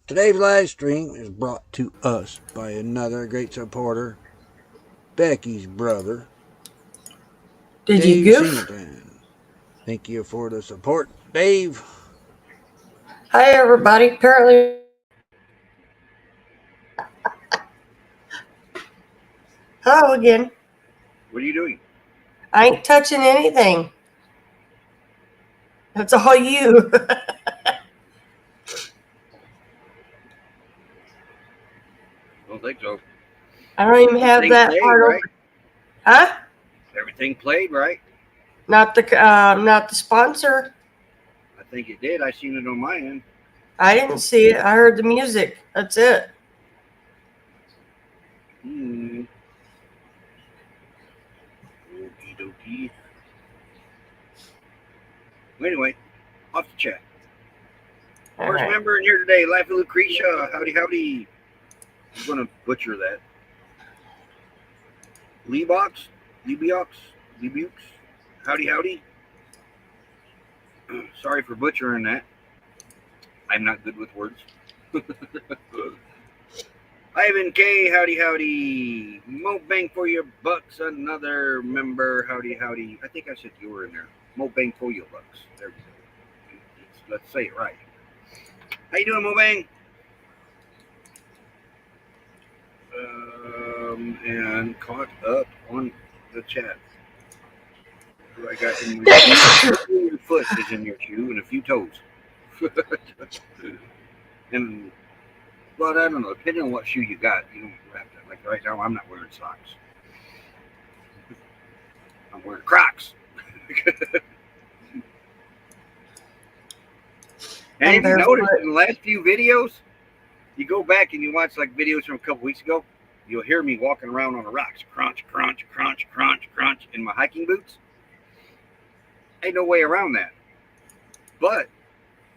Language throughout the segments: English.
Today's live stream is brought to us by another great supporter, Becky's brother, Did you Dave goof? Singleton. Thank you for the support, Dave. Hi, everybody. Apparently, hello again. What are you doing? I ain't touching anything. That's all you. Don't think so. I don't even have Everything that played, part right? open. Huh? Everything played, right? Not the sponsor. I think it did. I seen it on my end. I didn't see it. I heard the music. That's it. Okie dokie. Well, anyway, off the chat. All First right. member in here today, Life of Lucretia. Howdy, howdy. I'm going to butcher that. Leebox? Lebukes? Howdy, howdy. Sorry for butchering that. I'm not good with words. Ivan K, howdy, howdy. Mo bang for your bucks, another member, howdy, howdy. I think I said you were in there. Mo bang for your bucks. There we go. Let's say it right. How you doing, Mo bang? And caught up on the chat. Who I got in my shoe. Your foot is in your shoe and a few toes. And well, I don't know. Depending on what shoe you got, you don't have to. Like right now, I'm not wearing socks. I'm wearing Crocs. And I'm if you barefoot. notice in the last few videos, you go back and you watch like videos from a couple weeks ago, you'll hear me walking around on the rocks, crunch, crunch, crunch, crunch, crunch, in my hiking boots. Ain't no way around that. But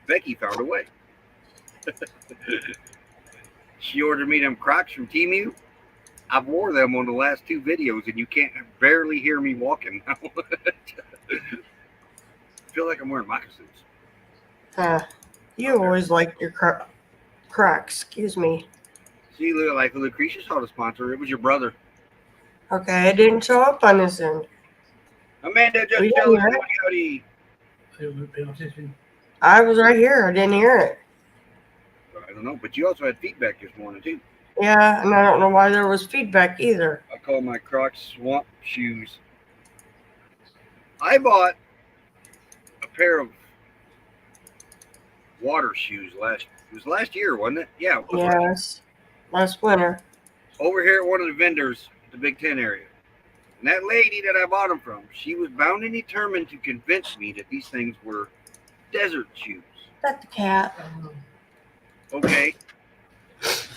Becky found a way. She ordered me them Crocs from Temu. I've wore them on the last two videos, and you can't barely hear me walking now. I feel like I'm wearing moccasins. You always like your Crocs. Excuse me. See, like Lucretia saw the sponsor. It was your brother. Okay, it didn't show up on this end. Amanda just We didn't telling hear it. howdy. I was right here. I didn't hear it. I don't know, but you also had feedback this morning, too. Yeah, and I don't know why there was feedback either. I call my Crocs swamp shoes. I bought a pair of water shoes last year, wasn't it? Yeah, it was Yes, last winter. over here at one of the vendors at the Big Ten area. And that lady that I bought them from, she was bound and determined to convince me that these things were desert shoes. That's the cat. Okay.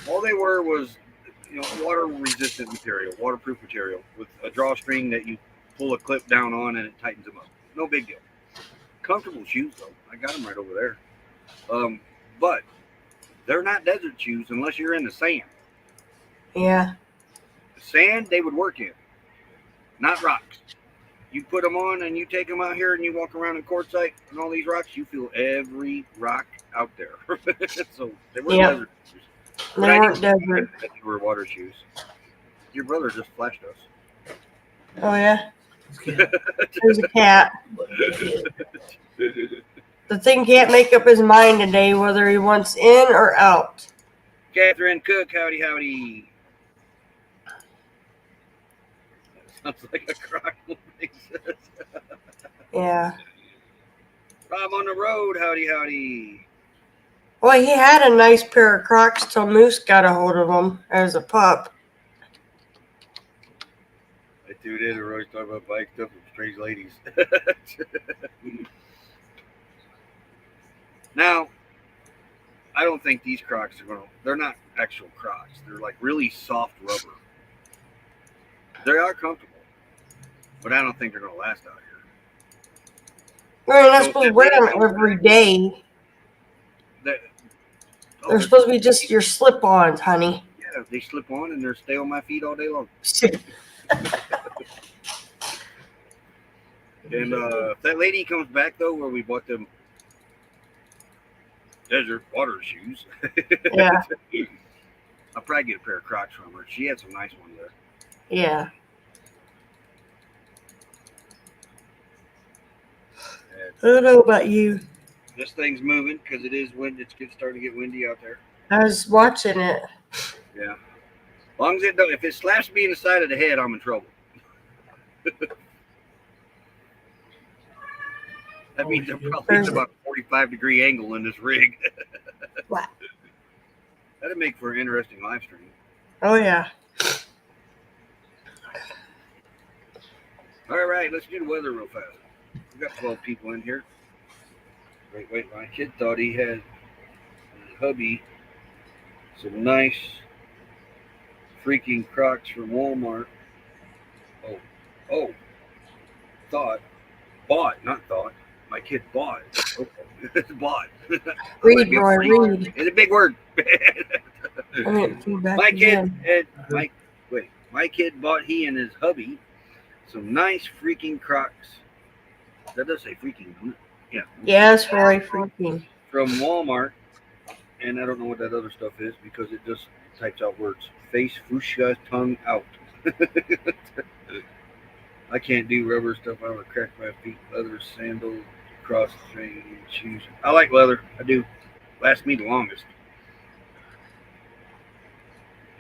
All they were was, water-resistant material, waterproof material, with a drawstring that you pull a clip down on and it tightens them up. No big deal. Comfortable shoes, though. I got them right over there. But they're not desert shoes unless you're in the sand. Yeah. The sand, they would work in, not rocks. You put them on and you take them out here and you walk around in quartzite and all these rocks, you feel every rock out there. So they weren't desert shoes. They weren't desert. They were water shoes. Your brother just flashed us. Oh, yeah? There's a cat. The thing can't make up his mind today whether he wants in or out. Catherine Cook, howdy, howdy. Sounds like a croc. Yeah. Rob on the road, howdy, howdy. Well, he had a nice pair of Crocs till Moose got a hold of them as a pup. I tuned in and always talking about bike stuff with strange ladies. Now, I don't think these Crocs they're not actual Crocs. They're like really soft rubber. They are comfortable, but I don't think they're going to last out here. Well, you're not supposed to wear them every day. They're supposed to be just your slip-ons, honey. Yeah, they slip on and they stay on my feet all day long. And if that lady comes back, though, where we bought them desert water shoes. Yeah. I'll probably get a pair of Crocs from her. She had some nice ones there. Yeah. I don't know about you. This thing's moving because it is wind. It's starting to get windy out there. I was watching it. Yeah. As long as it don't, if it slaps me in the side of the head, I'm in trouble. That means I'm probably at about a 45-degree angle in this rig. What? That'd make for an interesting live stream. Oh yeah. All right, let's do the weather real fast. We've got 12 people in here. Wait, my kid thought he had his hubby some nice freaking Crocs from Walmart. Oh, bought, not thought. My kid bought. Okay, it's bought. Read, Roy, read. It's a big word. I didn't feedback My kid again. my kid bought, he and his hubby, some nice freaking Crocs. That does say freaking, doesn't it? Yeah. Yes, Roy, freaking. From Walmart, and I don't know what that other stuff is because it just types out words. Face, fuchsia, tongue out. I can't do rubber stuff. I would crack my feet. Leather, sandals, cross-trained shoes. I like leather. I do. Lasts me the longest.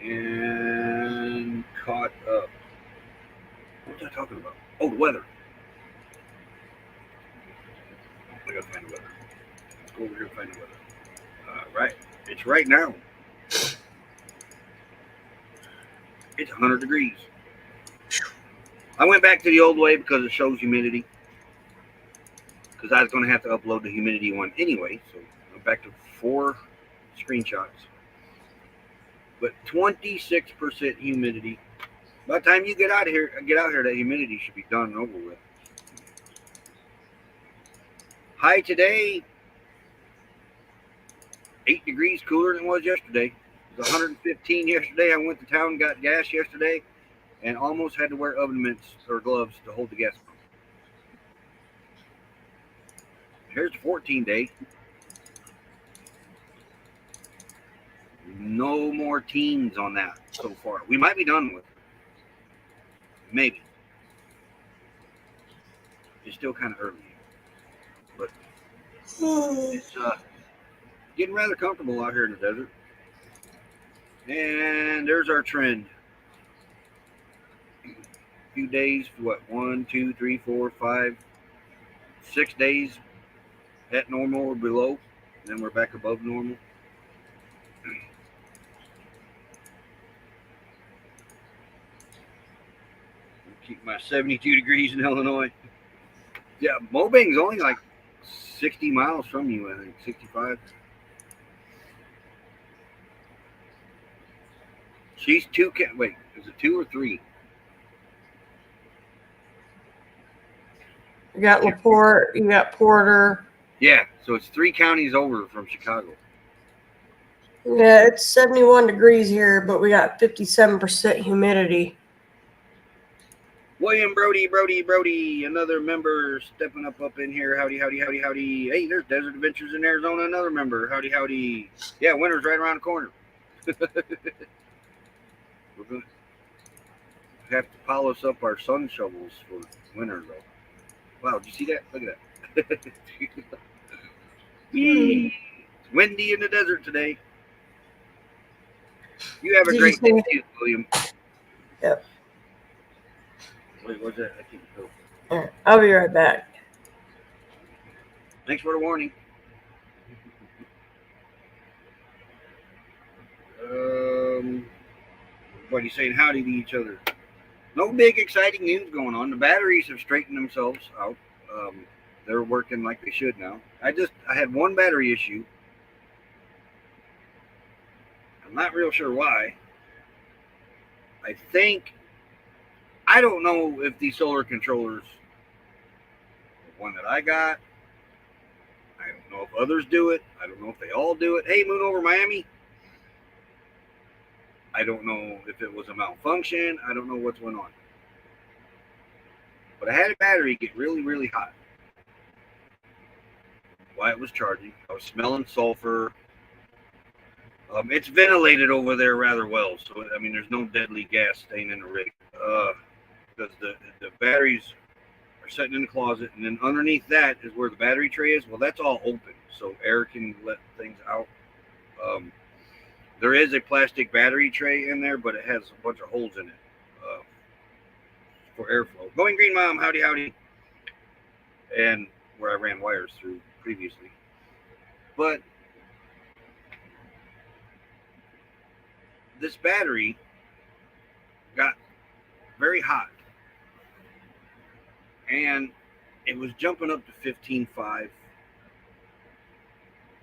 And caught up. What was I talking about? Oh, the weather. I gotta find the weather. Let's go over here and find the weather. Right. It's right now. It's 100 degrees. I went back to the old way because it shows humidity. Because I was going to have to upload the humidity one anyway. So I went back to 4 screenshots. But 26% humidity. By the time you get out here, that humidity should be done and over with. High today, 8 degrees cooler than it was yesterday. It was 115 yesterday. I went to town, got gas yesterday, and almost had to wear oven mitts or gloves to hold the gas pump. Here's the 14-day. No more teens on that so far. We might be done with it. Maybe. It's still kind of early. But it's getting rather comfortable out here in the desert. And there's our trend. A few days, what, 1, 2, 3, 4, 5, 6 days at normal or below. Then we're back above normal. Keep my 72 degrees in Illinois. Yeah, Mobang's only like 60 miles from you, I think, 65. She's 2, wait, is it 2 or 3? You got LaPorte, you got Porter. Yeah, so it's 3 counties over from Chicago. Yeah, it's 71 degrees here, but we got 57% humidity. William Brody, another member stepping up in here. Howdy. Hey, there's Desert Adventures in Arizona, another member. Howdy. Yeah, winter's right around the corner. We're going to have to polish up our sun shovels for winter, though. Wow, did you see that? Look at that. It's windy in the desert today. You have a great day, too, William. Yep. Wait, what's that? I can't go. All right, I'll be right back. Thanks for the warning. Everybody's saying howdy to each other. No big exciting news going on. The batteries have straightened themselves out. They're working like they should now. I had one battery issue. I'm not real sure why. I don't know if these solar controllers, the one that I got, I don't know if others do it. I don't know if they all do it. Hey, Moon over Miami. I don't know if it was a malfunction. I don't know what's going on. But I had a battery get really, really hot. while it was charging. I was smelling sulfur. It's ventilated over there rather well, so I mean, there's no deadly gas staying in the rig. Because the batteries are sitting in the closet, and then underneath that is where the battery tray is. Well, that's all open, so air can let things out. There is a plastic battery tray in there, but it has a bunch of holes in it for airflow. Going Green Mom, howdy, howdy. And where I ran wires through previously. But this battery got very hot. And it was jumping up to 15.5.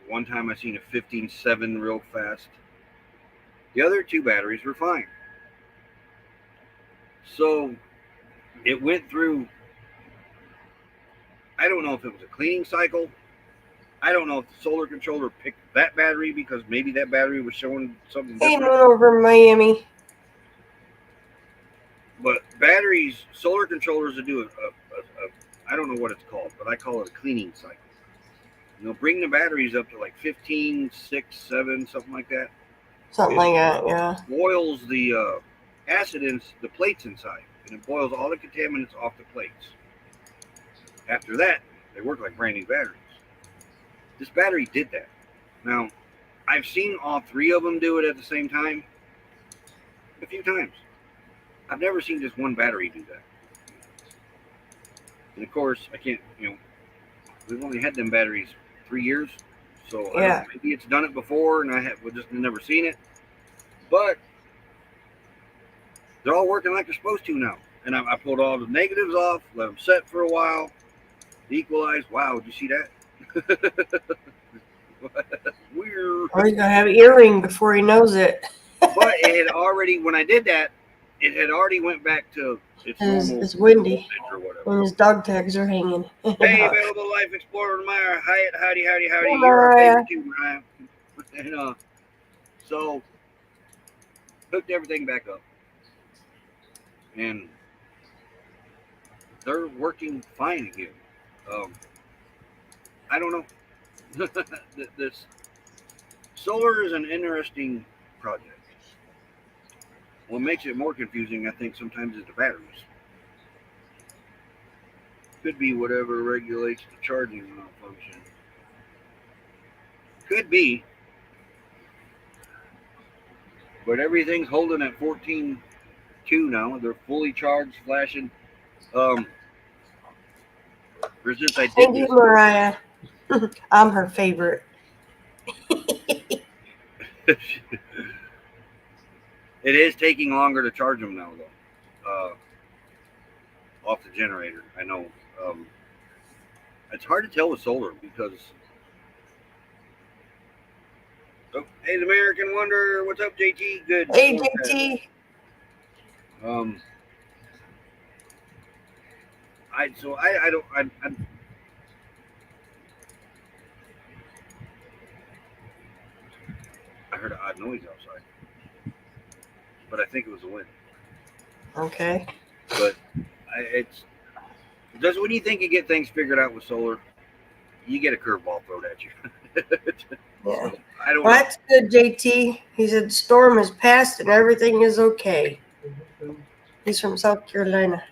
One time I seen a 15.7 real fast. The other two batteries were fine. So it went through, I don't know if it was a cleaning cycle. I don't know if the solar controller picked that battery because maybe that battery was showing something Came different. over Miami. But batteries, solar controllers will do I don't know what it's called, but I call it a cleaning cycle. They'll bring the batteries up to like 15, 6, 7, something like that. Something like that, yeah. Boils the acid in the plates inside, and it boils all the contaminants off the plates. After that, they work like brand new batteries. This battery did that. Now, I've seen all three of them do it at the same time a few times. I've never seen just one battery do that. And of course, I can't, we've only had them batteries 3 years, so I don't know, maybe it's done it before and I have just never seen it. But they're all working like they're supposed to now. And I pulled all the negatives off, let them set for a while, equalize. Wow, did you see that? Weird. Oh, he's gonna have an earring before he knows it. But it had already, when I did that, it had already went back to its normal. It's windy. Or whatever. And his dog tags are hanging. Hey, available Life Explorer Meyer. Howdy. Hey, You're our favorite too, Mariah. And so hooked everything back up, and they're working fine again. I don't know. This solar is an interesting project. What makes it more confusing, I think, sometimes is the batteries. Could be whatever regulates the charging malfunction. Could be. But everything's holding at 14.2 now. They're fully charged, flashing. Since I did Thank you, Mariah. I'm her favorite. It is taking longer to charge them now, though. Off the generator, I know. It's hard to tell with solar because. Oh, hey, the American Wonder, what's up, JT? Good. Hey, JT. I heard an odd noise outside, but I think it was the wind. Okay. But it's just when you think you get things figured out with solar, you get a curveball thrown at you. Yeah. So, I don't Well, know. that's good, JT. He said the storm has passed and everything is okay. He's from South Carolina.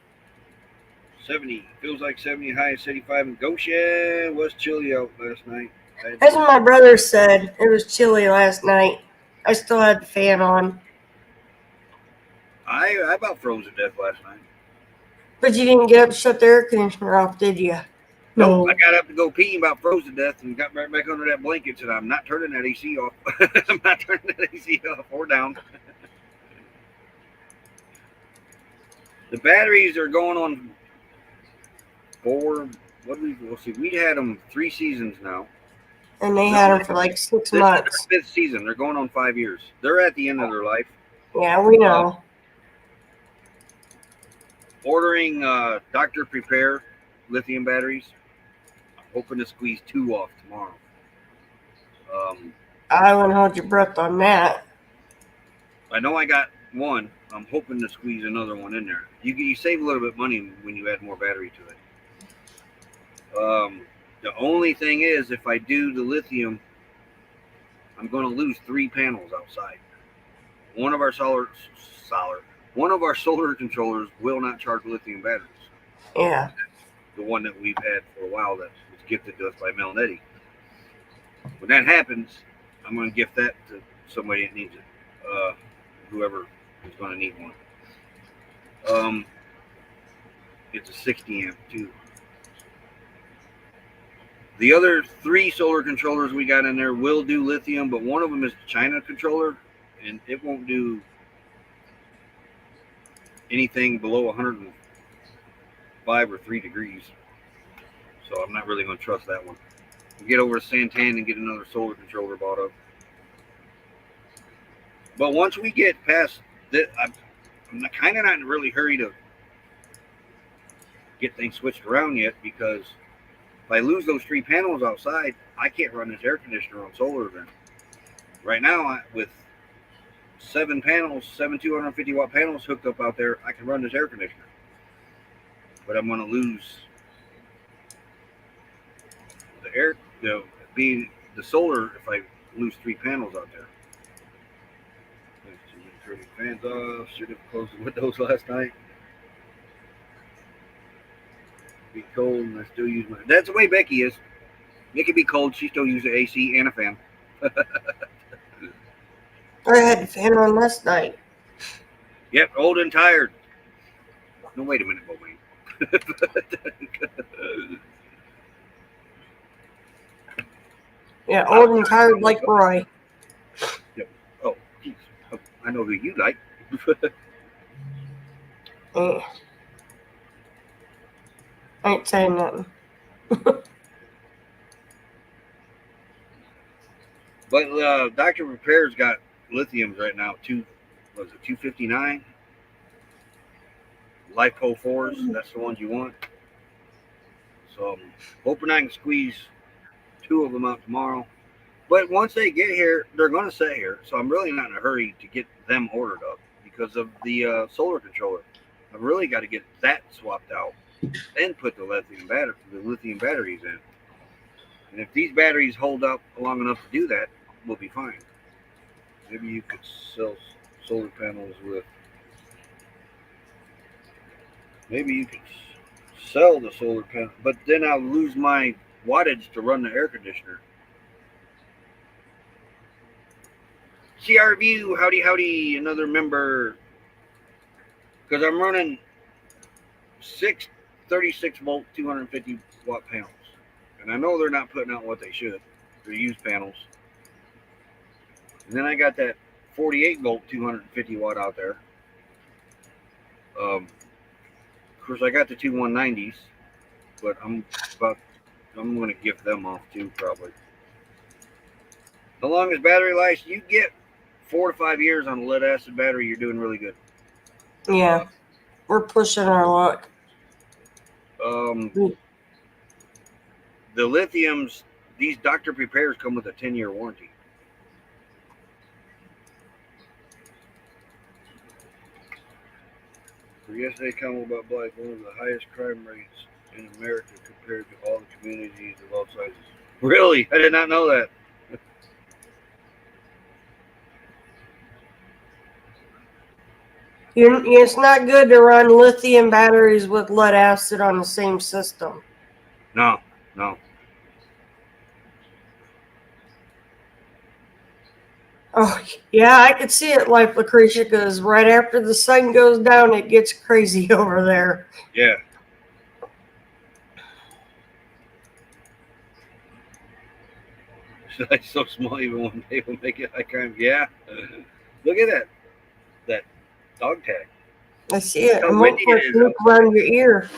70 feels like 70, high of 75 in Goshen. Was chilly out last night. That's what my brother said. It was chilly last night. I still had the fan on. I about froze to death last night. But you didn't get up to shut the air conditioner off, did you? No. I got up to go pee, about froze to death, and got right back under that blanket. And I'm not turning that AC off. I'm not turning that AC off or down. The batteries are going on 4. We'll see. We had them 3 seasons now. And they had them for like 6 months. This is their 5th season. They're going on 5 years. They're at the end of their life. Yeah, we know. Ordering Dr. Prepare lithium batteries. I'm hoping to squeeze 2 off tomorrow. I wouldn't hold your breath on that. I know I got 1. I'm hoping to squeeze another one in there. You save a little bit of money when you add more battery to it. The only thing is, if I do the lithium, I'm going to lose 3 panels outside. One of our solar controllers will not charge lithium batteries. Yeah. The one that we've had for a while that was gifted to us by Mel and Eddie. When that happens, I'm going to gift that to somebody that needs it. Whoever is going to need one. It's a 60 amp too. The other 3 solar controllers we got in there will do lithium, but one of them is the China controller, and it won't do anything below 105 or 3 degrees. So I'm not really going to trust that one. We'll get over to Santan and get another solar controller bought up. But once we get past this, I'm kind of not in a really hurry to get things switched around yet, because if I lose those 3 panels outside, I can't run this air conditioner on solar then. Right now, with 7 250 watt panels hooked up out there, I can run this air conditioner. But I'm going to lose the solar if I lose 3 panels out there. Turn the fans off. Should have closed the windows last night. Be cold, and I still use my. That's the way Becky is. It can be cold. She still uses AC and a fan. I had the fan on last night. Yep, old and tired. No, wait a minute, Wayne. Yeah, old and tired like Roy. Yep. Oh, geez. I know who you like. I ain't saying nothing. But Dr. Repair's got lithiums right now. 259? LiPo 4s. That's the ones you want. So I'm hoping I can squeeze 2 of them out tomorrow. But once they get here, they're going to sit here. So I'm really not in a hurry to get them ordered up because of the solar controller. I've really got to get that swapped out and put the lithium batteries in. And if these batteries hold up long enough to do that, we'll be fine. Maybe you could sell solar panels with. Maybe you could sell the solar panel, but then I'll lose my wattage to run the air conditioner. CR View, howdy, another member. Because I'm running 6 36 volt, 250 watt panels. And I know they're not putting out what they should. They're used panels. And then I got that 48 volt, 250 watt out there. Of course, I got the 2 190s, but I'm going to gift them off too, probably. The longest battery life, you get 4 to 5 years on a lead acid battery, you're doing really good. Yeah, we're pushing our luck. The lithiums, these Dr. Prepares come with a 10-year warranty. For yesterday comment about Black, one of the highest crime rates in America compared to all the communities of all sizes. Really? I did not know that. It's not good to run lithium batteries with lead acid on the same system. No. Oh, yeah, I could see it, like Lucretia, because right after the sun goes down, it gets crazy over there. Yeah. It's so small, even one day will make it high crime. Yeah. Look at that dog tag. I see it. How I'm windy looking it is look around your ear.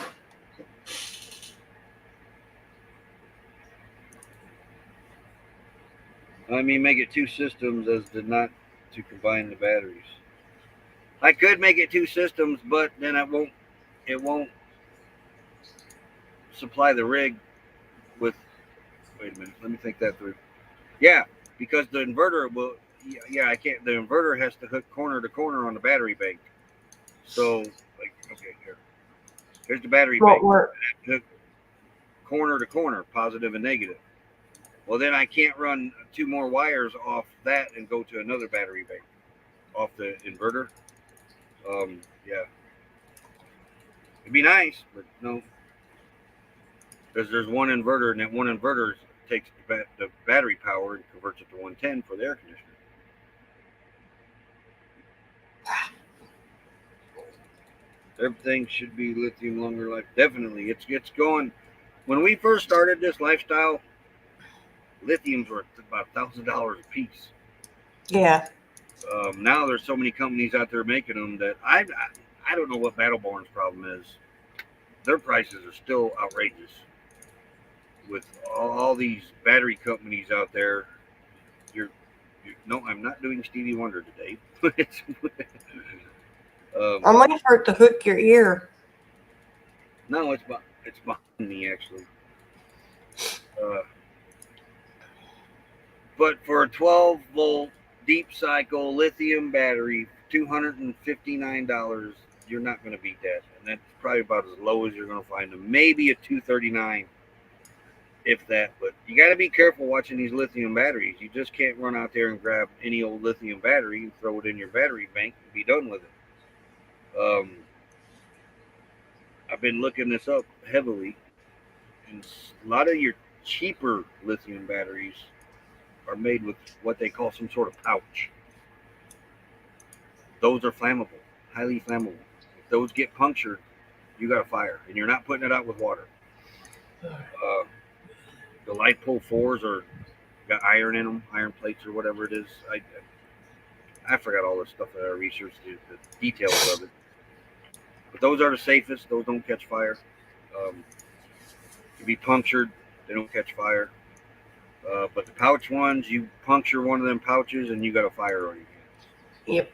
I mean, make it 2 systems as to not to combine the batteries. I could make it 2 systems, but then it won't supply the rig with. Wait a minute, let me think that through. Yeah, because the inverter will. Yeah, I can't. The inverter has to hook corner to corner on the battery bank. So, okay, here's the battery bank. Won't work. Hook corner to corner, positive and negative. Well, then I can't run 2 more wires off that and go to another battery bank off the inverter. Yeah, it'd be nice, but no, because there's one inverter, and that one inverter takes the battery power and converts it to 110 for the air conditioner. Everything should be lithium longer life. Definitely, it's going. When we first started this lifestyle, lithiums were about $1,000 a piece. Yeah. Now there's so many companies out there making them that I don't know what Battleborn's problem is. Their prices are still outrageous. With all these battery companies out there, no, I'm not doing Stevie Wonder today. I'm waiting for it to hook your ear. No, it's behind me actually. But for a 12-volt deep cycle lithium battery, $259, you're not going to beat that, and that's probably about as low as you're going to find them. Maybe a $239, if that. But you got to be careful watching these lithium batteries. You just can't run out there and grab any old lithium battery and throw it in your battery bank and be done with it. I've been looking this up heavily, and a lot of your cheaper lithium batteries are made with what they call some sort of pouch. Those are flammable, highly flammable. If those get punctured, you got a fire, and you're not putting it out with water. The light pole 4s are got iron in them, iron plates or whatever it is. I forgot all the stuff that I researched, the details of it. But those are the safest. Those don't catch fire. To be punctured, they don't catch fire. But the pouch ones, you puncture one of them pouches and you got a fire on your hands. Yep.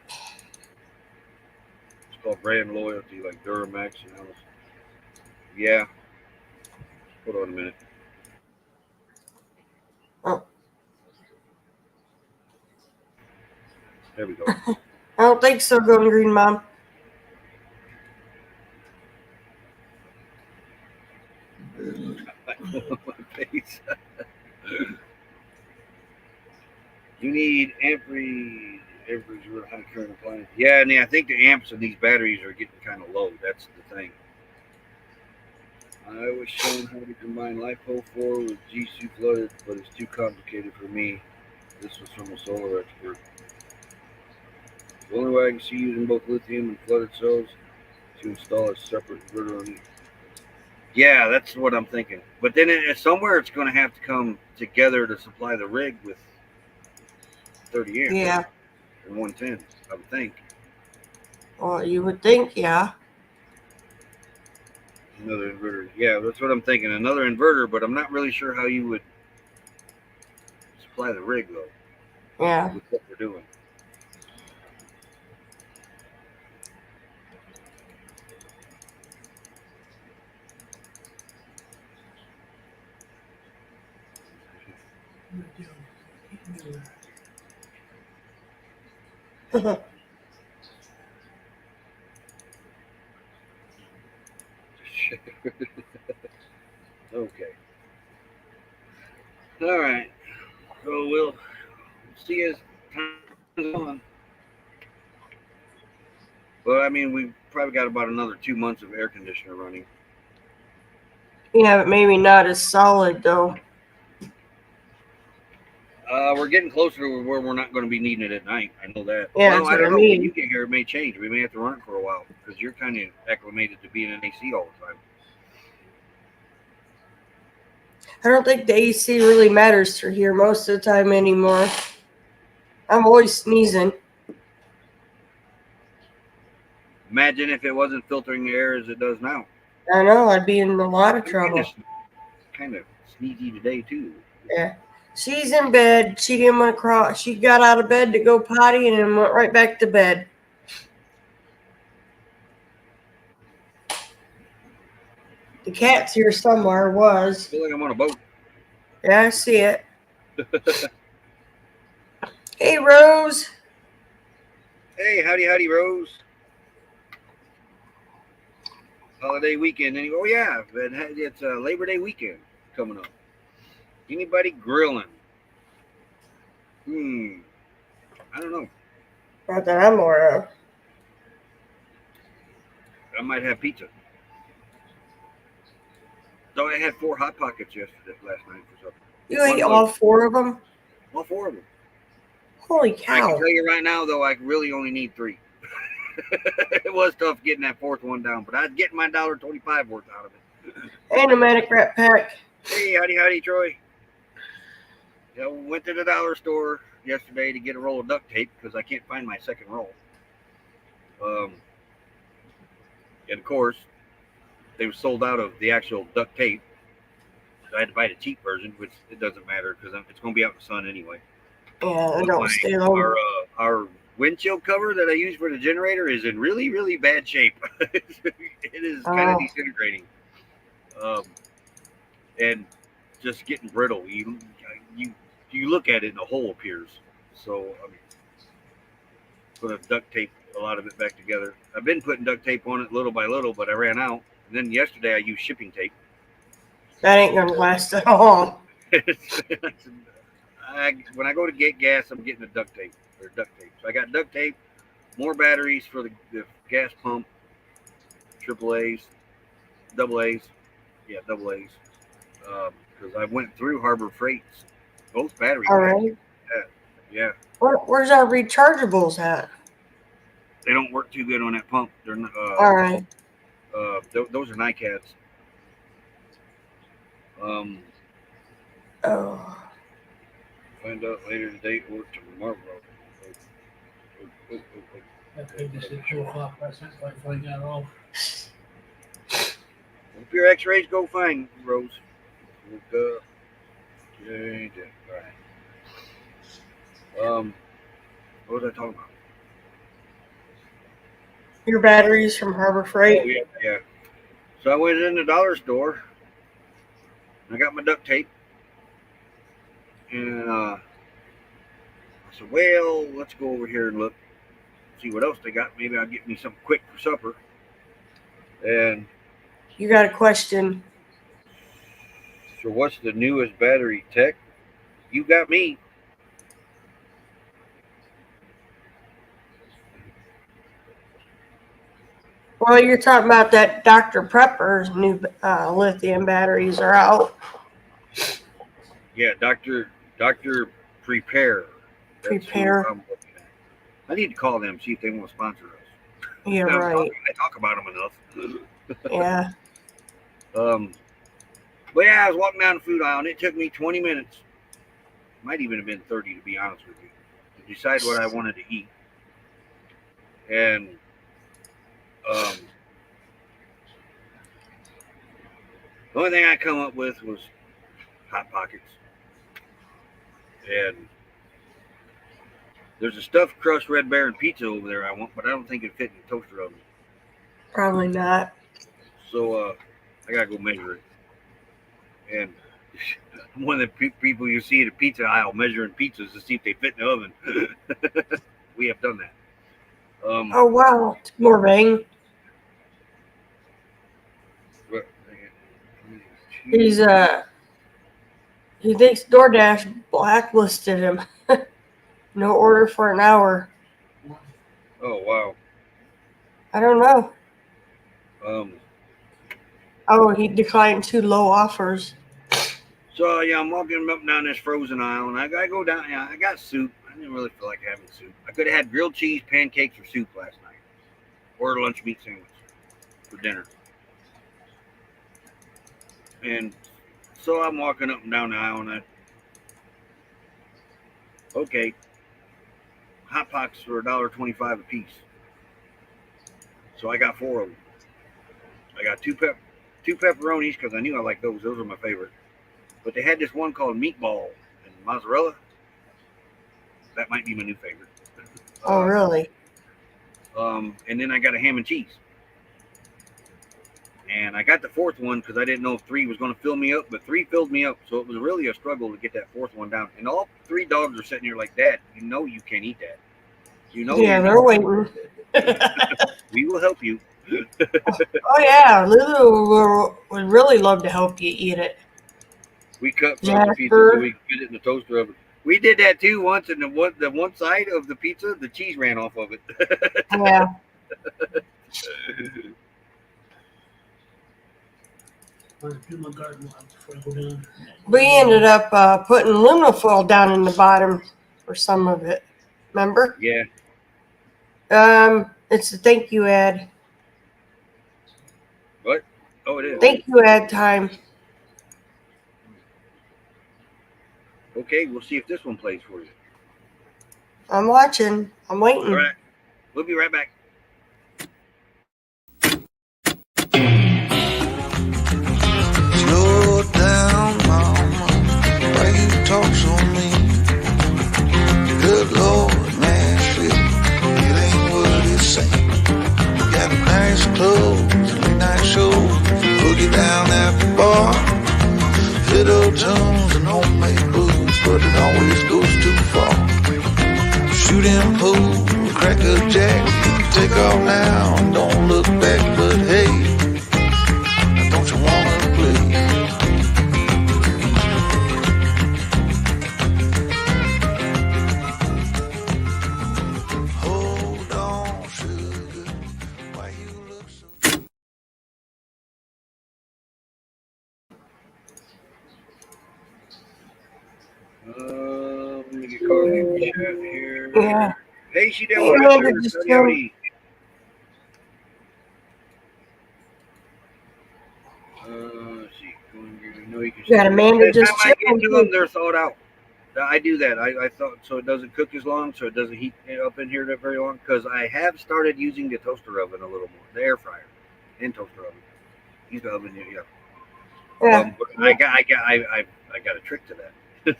It's called brand loyalty, like Duramax and all. Yeah. Hold on a minute. Oh. There we go. I don't think so, Golden Green Mom. My face. You need amperage with high current appliance. Yeah, and I think the amps in these batteries are getting kind of low. That's the thing. I was shown how to combine LiPo 4 with G-SU flooded, but it's too complicated for me. This was from a solar expert. The only way I can see using both lithium and flooded cells to install a separate inverter on each. Yeah, that's what I'm thinking. But then somewhere it's going to have to come together to supply the rig with 30 amps. Yeah. And 110, I would think. Well, you would think, yeah. Another inverter. Yeah, that's what I'm thinking. Another inverter, but I'm not really sure how you would supply the rig, though. Yeah. With what we're doing. Okay. All right. So we'll see as time goes on. Well, I mean, we've probably got about another 2 months of air conditioner running. Yeah, but maybe not as solid, though. We're getting closer to where we're not going to be needing it at night. I know that. Yeah, well, that's I what don't I know. mean. When you get here, it may change. We may have to run it for a while because you're kind of acclimated to being in AC all the time. I don't think the AC really matters for here most of the time anymore. I'm always sneezing. Imagine if it wasn't filtering the air as it does now. I know, I'd be in a lot of trouble. Kind of sneezy today, too. Yeah. She's in bed. She didn't want to crawl. She got out of bed to go potty and then went right back to bed. The cat's here somewhere. I feel like I'm on a boat. Yeah, I see it. Hey, Rose. Hey, howdy, Rose. Holiday weekend. And oh, yeah, it's Labor Day weekend. coming up? Anybody grilling? I don't know. Not that I'm aware of. I might have pizza. So I had 4 Hot Pockets last night for supper. You ate all 4 of them? All 4 of them. Holy I can cow. tell you right now, though, I really only need 3. It was tough getting that 4th one down, but I was getting my $1.25 worth out of it. And a Manic Rat Pack. Hey, howdy, Troy. Yeah, we went to the dollar store yesterday to get a roll of duct tape because I can't find my second roll. And of course, they were sold out of the actual duct tape. So I had to buy the cheap version, which it doesn't matter because it's going to be out in the sun anyway. Yeah, it don't stay long. Our windshield cover that I use for the generator is in really, really bad shape. It is kind of disintegrating. And just getting brittle. You look at it and a hole appears. So I mean, put a duct tape a lot of it back together. I've been putting duct tape on it little by little, but I ran out. And then yesterday I used shipping tape. That ain't gonna last at all. When I go to get gas, I'm getting a duct tape. So I got duct tape, more batteries for the gas pump, AAAs, double A's. Yeah, double A's. Because I went through Harbor Freight's both batteries. All right. Yeah. Where's our rechargeables at? They don't work too good on that pump. They're not, all right. Those are NiCads. Find out later today or tomorrow. Hope your X-rays go fine, Rose. All right. What was I talking about? Your batteries from Harbor Freight. Oh, yeah. So I went in the dollar store. I got my duct tape. And I said, well, let's go over here and look, see what else they got. Maybe I'll get me something quick for supper. And you got a question. So what's the newest battery tech? You got me. Well, you're talking about that Dr. Prepper's new lithium batteries are out. Yeah, Dr. Prepare. Prepare. I need to call them, see if they want to sponsor us. Yeah, right. I talk about them enough. Yeah. But yeah, I was walking down the food aisle and it took me 20 minutes. Might even have been 30 to be honest with you, to decide what I wanted to eat. And the only thing I come up with was Hot Pockets. And there's a stuffed crust Red Baron pizza over there I want, but I don't think it'd fit in the toaster oven. Probably not. So I gotta go measure it. And I'm one of the people you see at a pizza aisle measuring pizzas to see if they fit in the oven. We have done that. Oh wow, more bang. He thinks DoorDash blacklisted him. No order for an hour. Oh wow. I don't know. He declined 2 low offers. So yeah, I'm walking up and down this frozen aisle, and I go down. Yeah, I got soup. I didn't really feel like having soup. I could have had grilled cheese, pancakes, or soup last night, or a lunch meat sandwich for dinner. And so I'm walking up and down the aisle, and okay, Hot Pockets for $1.25 a piece. So I got 4 of them. I got two pepperonis because I knew I liked those. Those are my favorite. But they had this one called meatball and mozzarella. That might be my new favorite. Oh, really? And then I got a ham and cheese. And I got the 4th one because I didn't know if 3 was going to fill me up, but 3 filled me up. So it was really a struggle to get that 4th one down. And all 3 dogs are sitting here like, Dad, you know you can't eat that. You know. Yeah, they're waiting. We will help you. Oh yeah, Lulu would really love to help you eat it. We cut frozen pizza Jasper. so we could fit it in the toaster oven. We did that too once, and the one side of the pizza, the cheese ran off of it. Yeah. We ended up putting aluminum foil down in the bottom for some of it. Remember? Yeah. It's a thank you ad. What? Oh, it is. Thank you ad time. Okay, we'll see if this one plays for you. I'm watching. I'm waiting. All right. We'll be right back. Slow down, mama. Why you talk so mean? Good Lord, Nashville, it ain't what it seems. Got nice clothes, late night shows, boogie down at the bar. Fiddle tunes and homemade blues, but it always goes too far. Shooting pool, crack a jack, take off now and don't look back. But hey, don't you wanna play? Hold on, sugar, why you look so... Let me get Carly in the chat here. Yeah. Hey, she did Hey, one. Amanda, just Howdy, tell- howdy. Let's see. No, you can Got Amanda By the just time I get checking to them, too. they're thawed out. I do that. I thought so it doesn't cook as long, so it doesn't heat up in here that very long. Because I have started using the toaster oven a little more, the air fryer and toaster oven. Use the oven, yeah. Yeah. But I got a trick to that. So,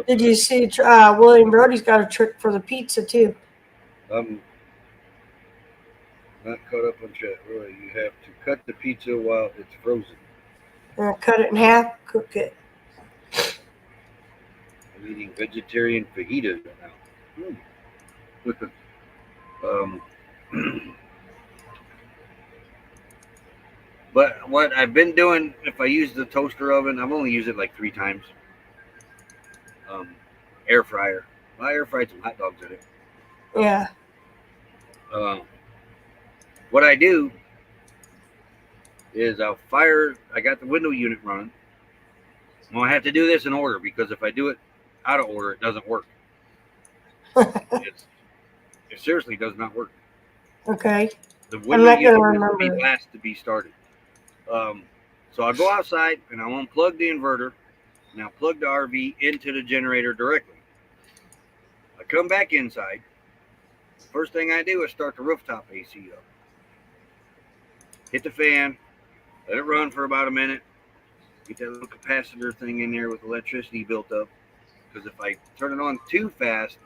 Did you see William Brody's got a trick for the pizza too? I'm not caught up on chat. Really, you have to cut the pizza while it's frozen. Cut it in half, cook it. I'm eating vegetarian fajitas right now. But what I've been doing, if I use the toaster oven, I've only used it like 3 times. Air fryer. I air fried some hot dogs in it. Yeah. What I do is I got the window unit running. Well, I have to do this in order because if I do it out of order, it doesn't work. It seriously does not work. Okay. The window not gonna unit has to be remember. last to be started. So I'll go outside and I'll unplug the inverter and I'll plug the RV into the generator directly. I come back inside. First thing I do is start the rooftop AC up. Hit the fan, let it run for about a minute. Get that little capacitor thing in there with electricity built up. Because if I turn it on too fast,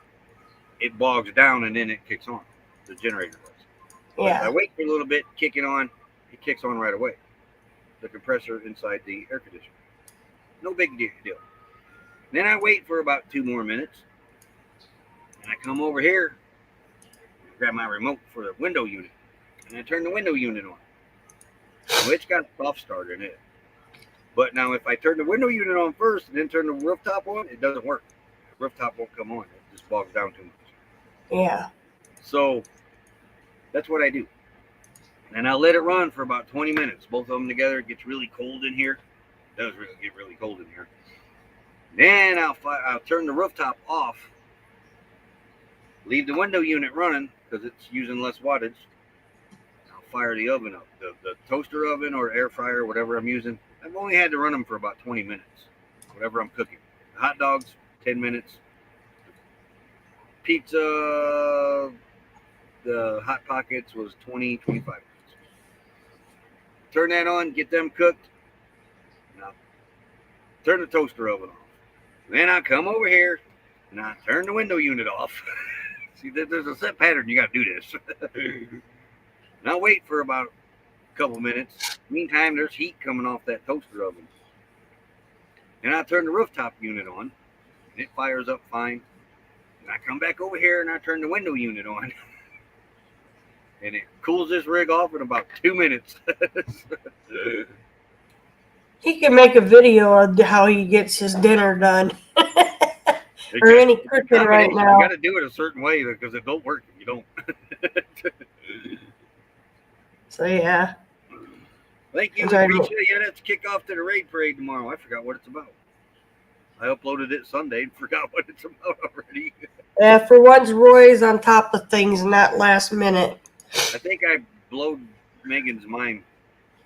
it bogs down and then it kicks on. The generator does. But if I Yeah. wait for a little bit, kick it on, it kicks on right away. The compressor inside the air conditioner. No big deal. Then I wait for about 2 more minutes. And I come over here, grab my remote for the window unit. And I turn the window unit on. Well, it's got a soft start in it. But now if I turn the window unit on first and then turn the rooftop on, it doesn't work. The rooftop won't come on. It just bogs down too much. Yeah. So that's what I do. And I'll let it run for about 20 minutes. Both of them together. It gets really cold in here. It does really get really cold in here. Then I'll turn the rooftop off. Leave the window unit running because it's using less wattage. I'll fire the oven up. The toaster oven or air fryer, whatever I'm using. I've only had to run them for about 20 minutes. Whatever I'm cooking. The hot dogs, 10 minutes. Pizza, the Hot Pockets was 20, 25 minutes. Turn that on, get them cooked. Now, turn the toaster oven off. Then I come over here and I turn the window unit off. See, there's a set pattern. You got to do this. And I'll wait for about a couple minutes. Meantime, there's heat coming off that toaster oven. And I turn the rooftop unit on. And it fires up fine. And I come back over here and I turn the window unit on. And it cools this rig off in about 2 minutes. He can make a video of how he gets his dinner done. Or any It's a cooking right combination. now. You got to do it a certain way because it don't work if you don't. So yeah. Thank you, I'm sorry, Lucretia. Yeah, that's kickoff to the raid parade tomorrow. I forgot what it's about. I uploaded it Sunday and forgot what it's about already. Yeah, for once, Roy's on top of things, not last minute. I think I blowed Megan's mind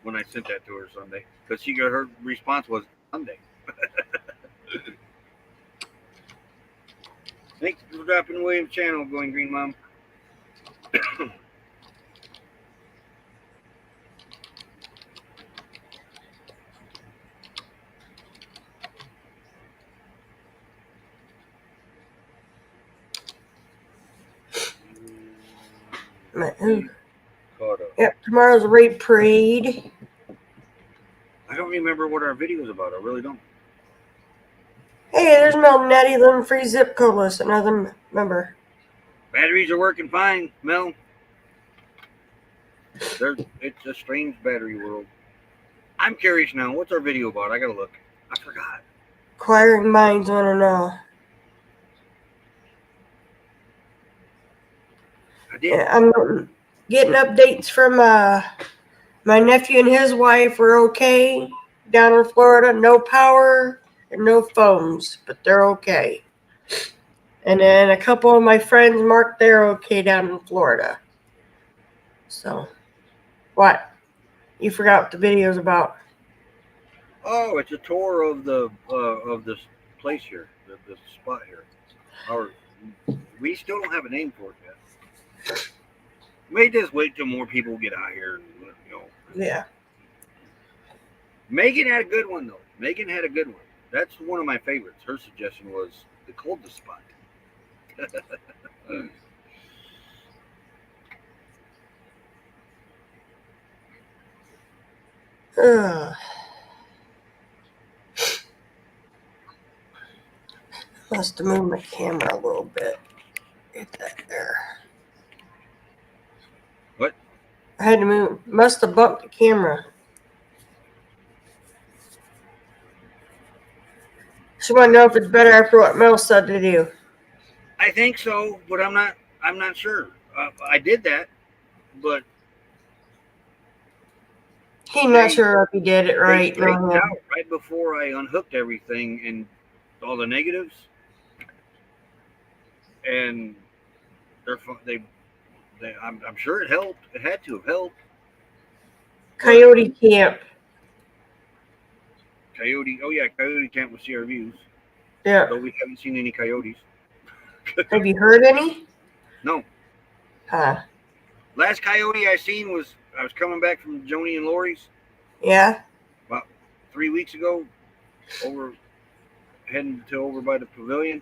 when I sent that to her Sunday because her response was Sunday. Thanks for dropping William's channel, Going Green Mom. Caught up. Yep, tomorrow's raid parade. I don't remember what our video is about. I really don't. Hey, there's Mel Nettie, Lim Free Zip Codeless, another member. Batteries are working fine, Mel. It's a strange battery world. I'm curious now. What's our video about? I gotta look. I forgot. Inquiring minds want to know. I did. Yeah, I'm getting updates from my nephew and his wife are okay down in Florida. No power and no phones, but they're okay. And then a couple of my friends marked they're okay down in Florida. So, what? You forgot what the video's about. Oh, it's a tour of the this place here, the spot here. We still don't have a name for it yet. May just wait till more people get out here. Yeah. Megan had a good one though. Megan had a good one. That's one of my favorites. Her suggestion was the coldest spot. Must have moved my camera a little bit. Get that there. What? I had to move. Must have bumped the camera. She want to know if it's better after what Mel said to do. I think so, but I'm not sure. I did that, but He's not sure if he did it right. They straightened out right before I unhooked everything and all the negatives, and I'm sure it helped. It had to have helped. Coyote Camp. Coyote. Oh yeah, Coyote Camp with CRVs. Yeah. But we haven't seen any coyotes. Have you heard any? No. Huh. Last coyote I seen was I was coming back from Joni and Lori's Yeah. about 3 weeks ago, heading over by the pavilion,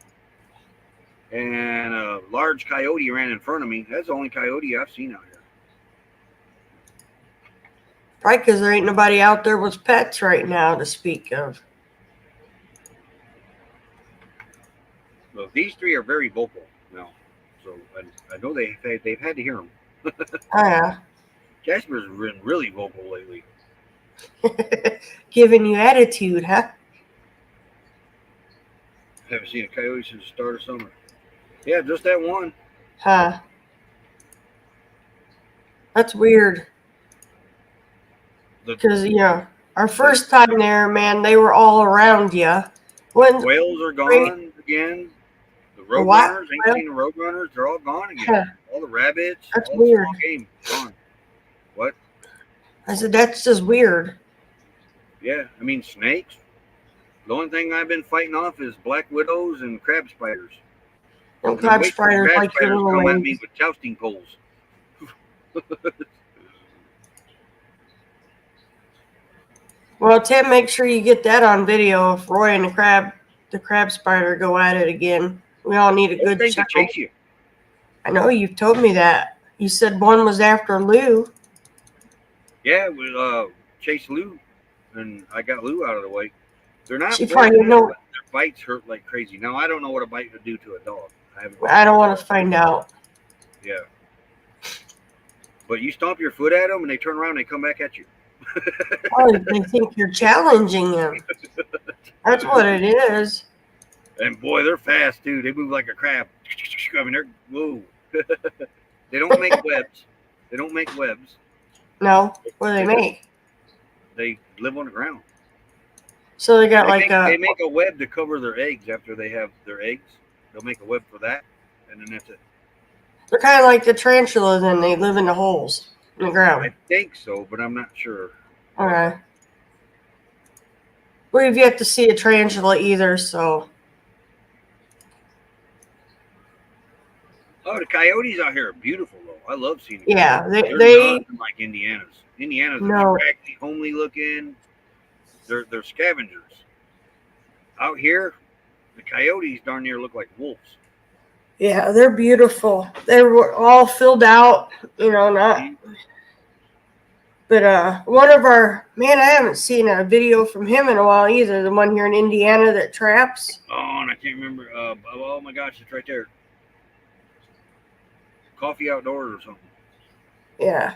and a large coyote ran in front of me. That's the only coyote I've seen out here. Probably because there ain't nobody out there with pets right now to speak of. Well, these three are very vocal now, so I know they've had to hear them. Oh, yeah. Jasper's been really vocal lately. Giving you attitude, huh? Haven't seen a coyote since the start of summer. Yeah, just that one. Huh. That's weird. Because, our first time there, man, they were all around you. Whales are gone again. The roadrunners, ain't seen the roadrunners. They're all gone again. Huh. All the rabbits. That's all weird. The small game gone. What? I said, that's just weird. Yeah, I mean snakes. The only thing I've been fighting off is black widows and crab spiders. And crab spiders like your little come at me legs. with jousting poles. Well, Tim, make sure you get that on video if Roy and the crab spider go at it again. We all need a good Those things show. chase you. I know you've told me that. You said one was after Lou. Yeah, we chased Lou, and I got Lou out of the way. They're not. She probably poisonous, know. but their bites hurt like crazy. Now I don't know what a bite would do to a dog. I don't want to find out. Yeah. But you stomp your foot at them, and they turn around and they come back at you. Oh, they think you're challenging him. That's what it is. And boy, they're fast too. They move like a crab. I mean, they're whoa. They don't make webs. They don't make webs. No, what do they make? They live on the ground. So they got like They a. make a web to cover their eggs after they have their eggs. They'll make a web for that, and then that's it. They're kind of like the tarantulas, and they live in the holes in the I ground. think so, but I'm not sure. Okay. We've yet to see a tarantula either, so. Oh, the coyotes out here are beautiful though. I love seeing them. Yeah, They're they nothing like Indiana's. Indiana's are no. scraggly, homely looking. They're scavengers. Out here, the coyotes darn near look like wolves. Yeah, they're beautiful. They were all filled out, not. But one of our man, I haven't seen a video from him in a while either. The one here in Indiana that traps. Oh, and I can't remember. Oh my gosh, it's right there. Coffee Outdoors or something. Yeah,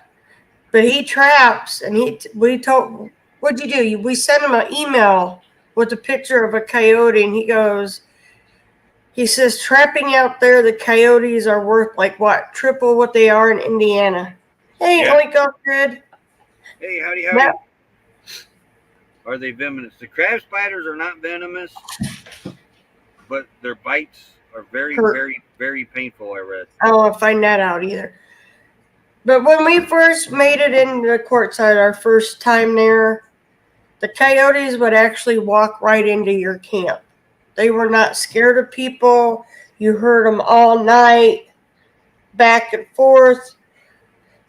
but he traps, and we told. What'd you do? We sent him an email with a picture of a coyote, and he says trapping out there, the coyotes are worth like what, triple what they are in Indiana. Hey, Yeah. oink oink, good. Hey, howdy. Now, Are they venomous? The crab spiders are not venomous, but their bites are very, Hurt. very, very painful. I read. I don't want to find that out either. But when we first made it into the courtside, our first time there, the coyotes would actually walk right into your camp. They were not scared of people. You heard them all night, back and forth.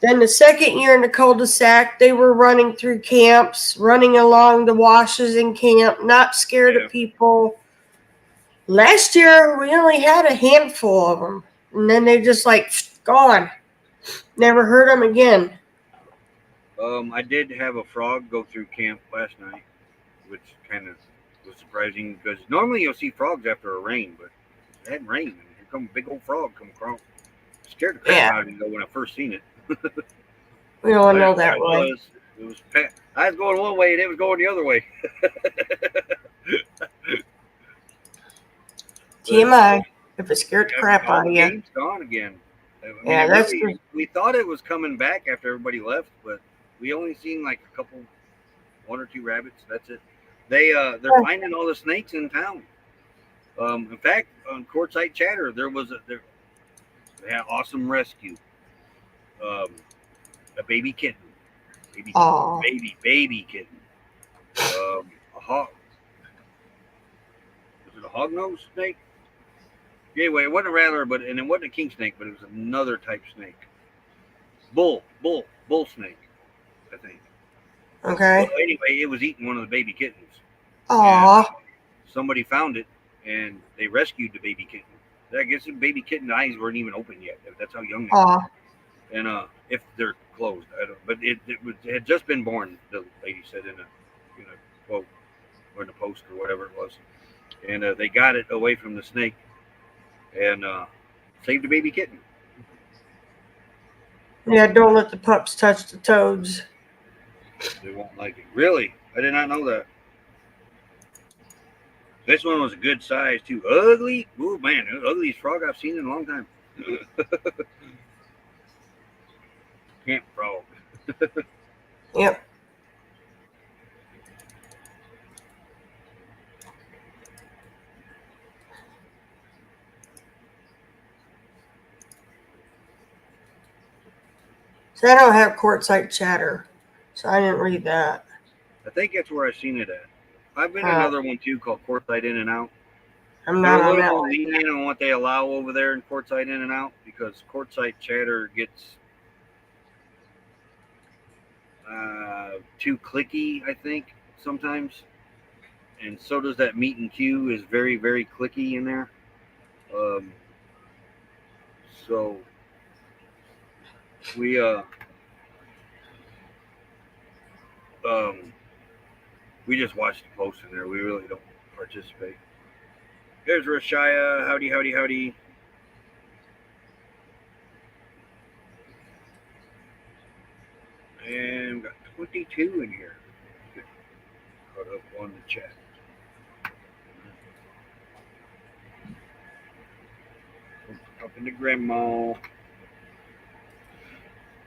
Then the second year in the cul-de-sac, they were running through camps, running along the washes in camp, not scared of people. Last year, we only had a handful of them. And then they just gone. Never heard them again. I did have a frog go through camp last night, which kind of was surprising because normally you'll see frogs after a rain, but it hadn't rained. And here come a big old frog come across. Scared the crap out of me though when I first seen it. We don't know that way. It was. I was going one way and it was going the other way. TMI. If it scared the crap out of you. Game's gone again. Yeah, that's good. We thought it was coming back after everybody left, but we only seen like a couple, one or two rabbits. That's it. They're finding all the snakes in town. In fact, on Quartzite Chatter, they had awesome rescue. A baby kitten, baby kitten. A hog. Was it a hognose snake? Anyway, it wasn't a rattler, and it wasn't a king snake, but it was another type snake. Bull snake, I think. Okay. Well, anyway, it was eating one of the baby kittens. Aww. Somebody found it, and they rescued the baby kitten. I guess the baby kitten eyes weren't even open yet. That's how young they were. And if they're closed, I don't. But it had just been born. The lady said in a quote or in a post or whatever it was, and they got it away from the snake and saved the baby kitten. Yeah, don't let the pups touch the toads. They won't like it. Really, I did not know that. This one was a good size too. Ugly. Oh man, the ugliest frog I've seen in a long time. Camp frog. Yep. So I don't have Quartzite Chatter, so I didn't read that. I think that's where I've seen it at. I've been another one too called Quartzite In and Out. I'm not on that They're a little one. lenient on what they allow over there in Quartzite In and Out because Quartzite Chatter gets too clicky, I think, sometimes. And so does that Meet and Q is very, very clicky in there. So we just watch the post in there. We really don't participate. There's Rashaya. Howdy, howdy, howdy. And we got 22 in here. Get caught up on the chat. Up into grandma.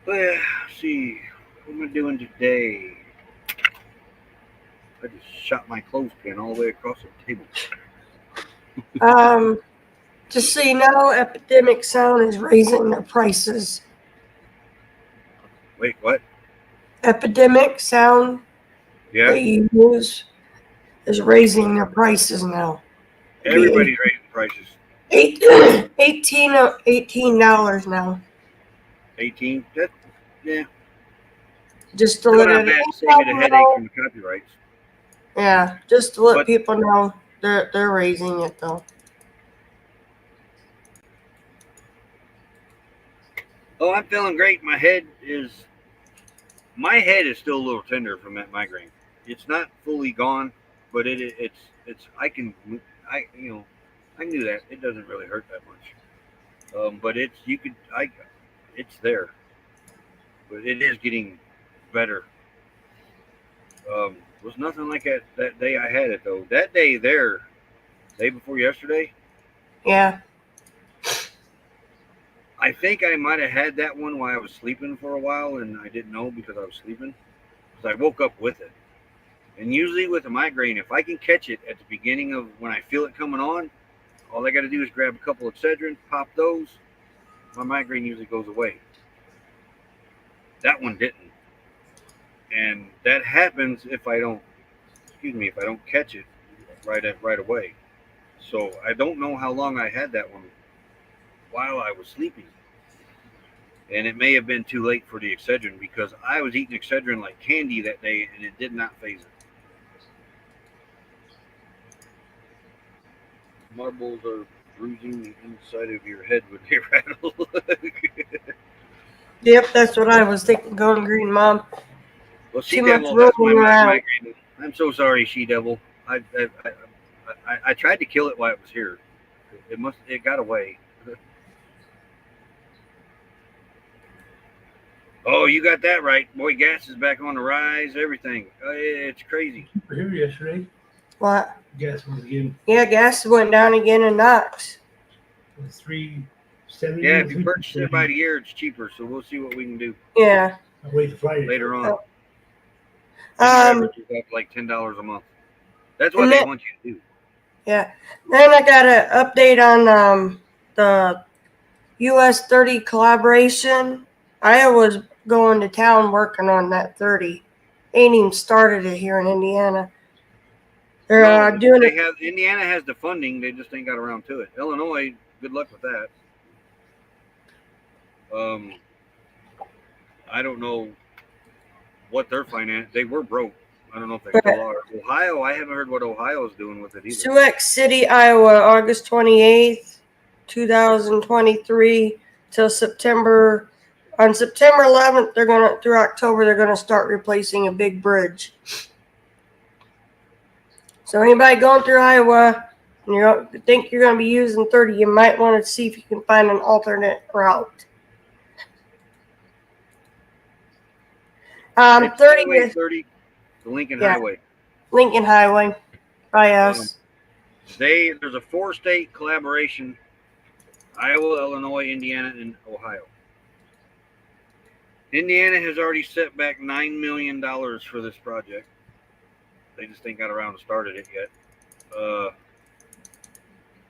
Well, let's see. What am I doing today? I just shot my clothespin all the way across the table. Just so you know, Epidemic Sound is raising their prices. Wait, what? Epidemic Sound Yeah? that you use is raising their prices now. Everybody's raising prices. $18 now. 18? That, yeah. Just to Still let not bad to save you the headache know. from the copyrights. Yeah, just to let But- people know they're raising it though. Oh, I'm feeling great. My head is still a little tender from that migraine. It's not fully gone, but it's I can do that. It doesn't really hurt that much. But it's there, but it is getting better. Was nothing like that day I had it though. That day before yesterday, Yeah. I think I might have had that one while I was sleeping for a while, and I didn't know because I was sleeping. Because I woke up with it. And usually with a migraine, if I can catch it at the beginning of when I feel it coming on, all I got to do is grab a couple of Excedrin, pop those. My migraine usually goes away. That one didn't. And that happens if I don't catch it right away. So I don't know how long I had that one while I was sleeping. And it may have been too late for the Excedrin because I was eating Excedrin like candy that day and it did not phase it. Marbles are bruising the inside of your head when they rattle. Yep, that's what I was thinking. Going green, Mom. Well, Too much She-Devil, that's my rolling around. migraine. I'm so sorry, She-Devil. I tried to kill it while it was here. It got away. Oh, you got that right. Boy, gas is back on the rise, everything. It's crazy. We're here yesterday. What? Gas was again. Yeah, gas went down again in Knox. It was $3.70. Yeah, if you purchase it by the year, it's cheaper. So we'll see what we can do Yeah. I'll wait till Friday. later on. Oh. Average is up like $10 a month. That's what they want you to do. Yeah. Then I got an update on the US 30 collaboration. Iowa's going to town working on that 30. Ain't even started it here in Indiana. They're doing it. Indiana has the funding, they just ain't got around to it. Illinois, good luck with that. I don't know what their finance. They were broke. I don't know if they still are. Ohio, I haven't heard what Ohio is doing with it either. Sioux City, Iowa, August 28th, 2023 till September. On September 11th, through October, they're gonna start replacing a big bridge. So anybody going through Iowa and you think you're gonna be using 30, you might want to see if you can find an alternate route. 30, the Lincoln Highway. Lincoln Highway by us. There's a 4-state collaboration: Iowa, Illinois, Indiana, and Ohio. Indiana has already set back $9 million for this project. They just ain't got around to started it yet.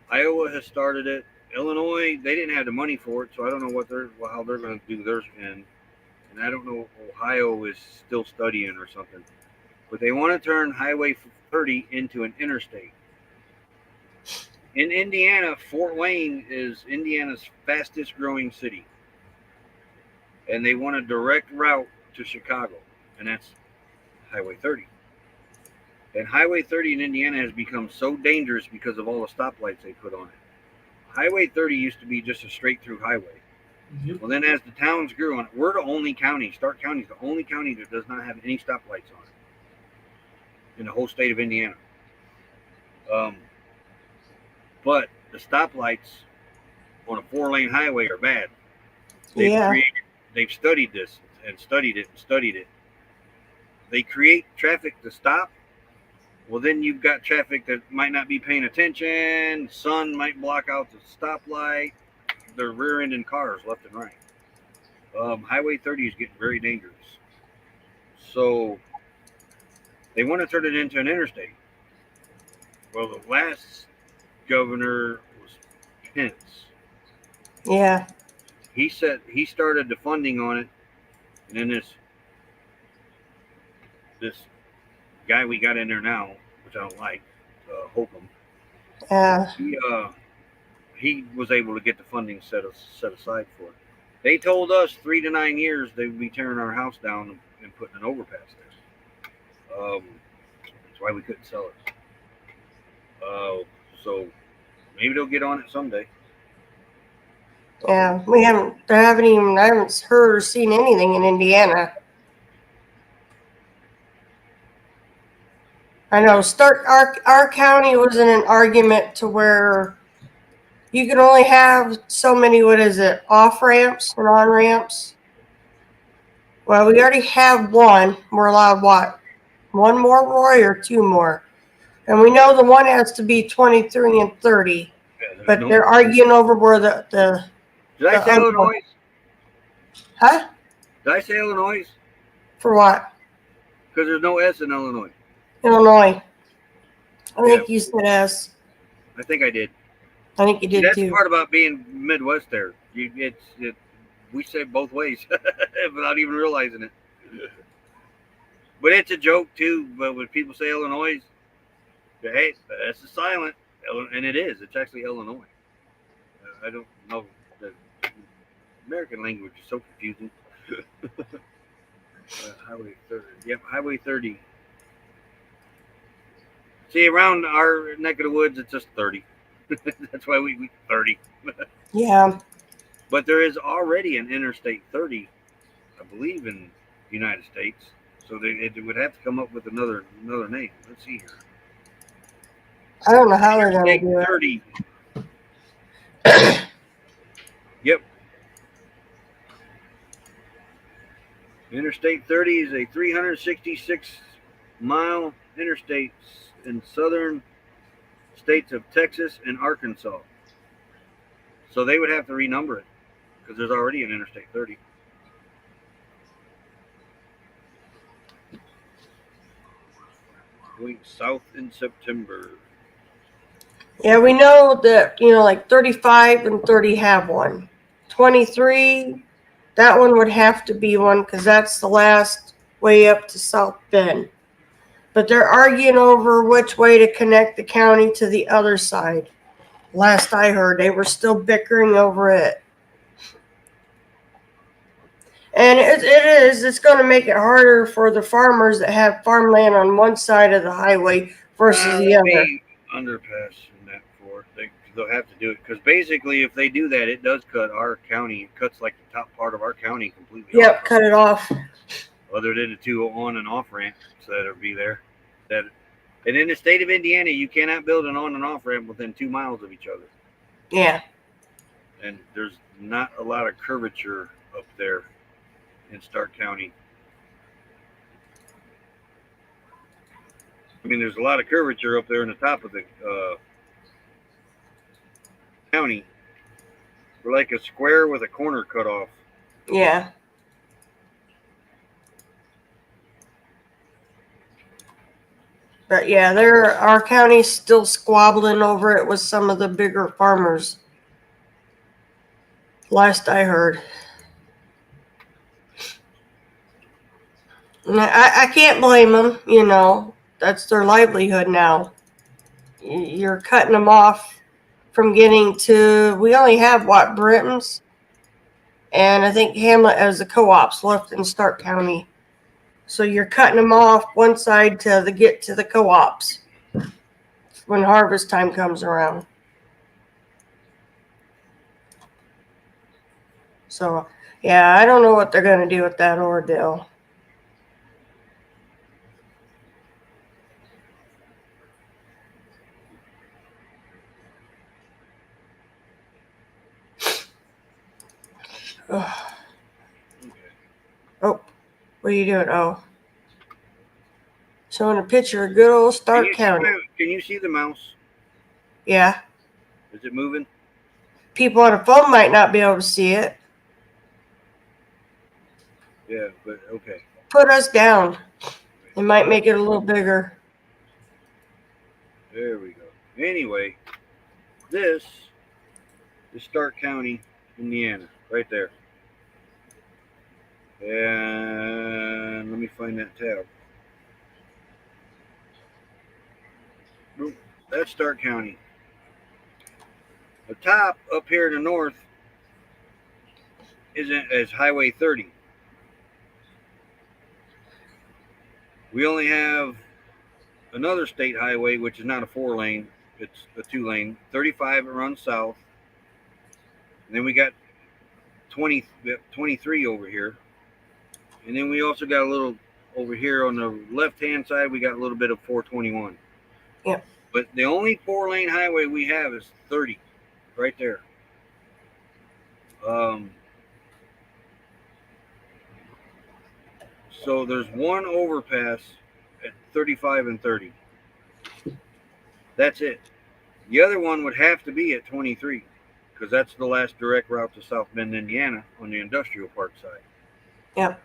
Iowa has started it. Illinois, they didn't have the money for it, so I don't know how they're going to do theirs. And I don't know if Ohio is still studying or something. But they want to turn Highway 30 into an interstate. In Indiana, Fort Wayne is Indiana's fastest growing city. And they want a direct route to Chicago, and that's Highway 30. And Highway 30 in Indiana has become so dangerous because of all the stoplights they put on it. Highway 30 used to be just a straight through highway. Well, then as the towns grew on it, we're the only county, Stark County is the only county that does not have any stoplights on it in the whole state of Indiana. But the stoplights on a 4-lane highway are bad. They've studied this and studied it and studied it. they create traffic to stop. Well, then you've got traffic that might not be paying attention. Sun might block out the stoplight. They're rear-ending cars left and right. Highway 30 is getting very dangerous. So they want to turn it into an interstate. Well, the last governor was Pence. Yeah. He said he started the funding on it, and then this guy we got in there now, which I don't like, Holcomb. Yeah. He was able to get the funding set aside for it. They told us 3 to 9 years they would be tearing our house down and putting an overpass there. That's why we couldn't sell it. So maybe they'll get on it someday. Yeah. I haven't heard or seen anything in Indiana. I know our county was in an argument to where you can only have so many, off ramps and on ramps. Well, we already have one. We're allowed what? One more, Roy, or two more? And we know the one has to be 23 and 30. Yeah, But they're arguing over where the Did I say Illinois? Huh? Did I say Illinois? For what? Because there's no S in Illinois. Illinois. I think you said S. I think I did. I think you did That's too. the part about being Midwest there. We say it both ways without even realizing it. But it's a joke too. But when people say Illinois, hey, that's a silent, and it is. It's actually Illinois. I don't know. The American language is so confusing. Highway 30. Yep, Highway 30. See, around our neck of the woods, it's just 30. That's why we 30. Yeah. But there is already an Interstate 30, I believe, in the United States. So it would have to come up with another name. Let's see here. I don't know how they're going to Interstate do it. 30. Yep. Interstate 30 is a 366-mile interstate in southern states of Texas and Arkansas. So they would have to renumber it because there's already an Interstate 30. Going south in September. Yeah, we know that, like 35 and 30 have one. 23, that one would have to be one because that's the last way up to South Bend. But they're arguing over which way to connect the county to the other side. Last I heard, they were still bickering over it. And it's going to make it harder for the farmers that have farmland on one side of the highway versus the other. Underpass in that for they'll have to do it because basically, if they do that, it does cut our county. It cuts like the top part of our county completely. Yep, off. cut it off. Other than the two on and off ramps that'll be there. And in the state of Indiana, you cannot build an on and off ramp within 2 miles of each other. Yeah. And there's not a lot of curvature up there in Stark County. I mean, there's a lot of curvature up there in the top of the county. We're like a square with a corner cut off. Yeah. But yeah, our county's still squabbling over it with some of the bigger farmers. Last I heard. And I can't blame them, That's their livelihood now. You're cutting them off from getting to, we only have, Britton's? And I think Hamlet as the co-ops left in Stark County. So you're cutting them off one side to get to the co-ops when harvest time comes around. So, yeah, I don't know what they're going to do with that ordeal. Oh, what are you doing? Oh. Showing a picture of good old Stark County. Can you see the mouse? Yeah. Is it moving? People on a phone might not be able to see it. Yeah, but okay. Put us down. It might make it a little bigger. There we go. Anyway, this is Stark County, Indiana, right there. And let me find that tab. Boop. That's Stark County. The top up here in the north is Highway 30. We only have another state highway, which is not a 4-lane, it's a 2-lane. 35 that runs south. And then we got 23 over here. And then we also got a little over here on the left-hand side, we got a little bit of 421. Yeah. But the only 4-lane highway we have is 30, right there. So there's one overpass at 35 and 30. That's it. The other one would have to be at 23 because that's the last direct route to South Bend, Indiana on the industrial park side. Yeah.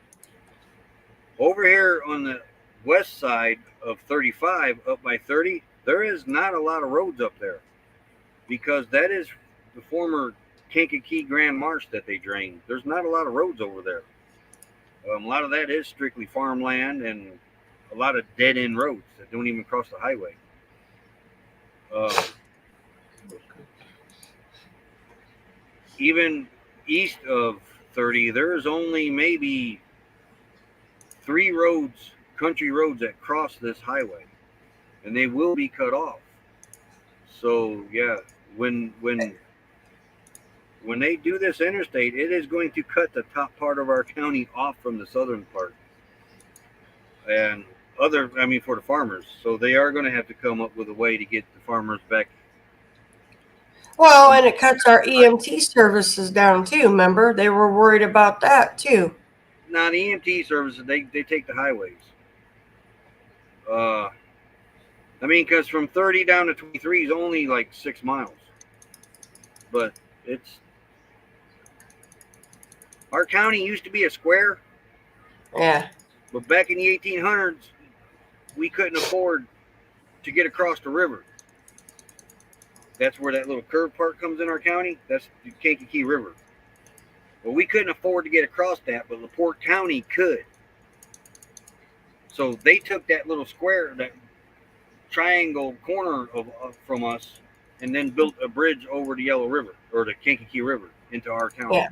Over here on the west side of 35 up by 30, there is not a lot of roads up there because that is the former Kankakee Grand Marsh that they drained. There's not a lot of roads over there. A lot of that is strictly farmland and a lot of dead-end roads that don't even cross the highway. Even east of 30, there's only maybe 3 roads, country roads that cross this highway, and they will be cut off. So yeah, when they do this interstate, it is going to cut the top part of our county off from the southern part, and for the farmers. So they are going to have to come up with a way to get the farmers back. Well, and it cuts our EMT services down too. Remember, they were worried about that too. Now the EMT services, they take the highways. Because from 30 down to 23 is only like 6 miles, but our county used to be a square. Yeah. But back in the 1800s, we couldn't afford to get across the river. That's where that little curve part comes in our county. That's the Kankakee River. Well, we couldn't afford to get across that, but LaPorte County could. So they took that little square, that triangle corner from us, and then built a bridge over the Yellow River, or the Kankakee River, into our county. Yeah.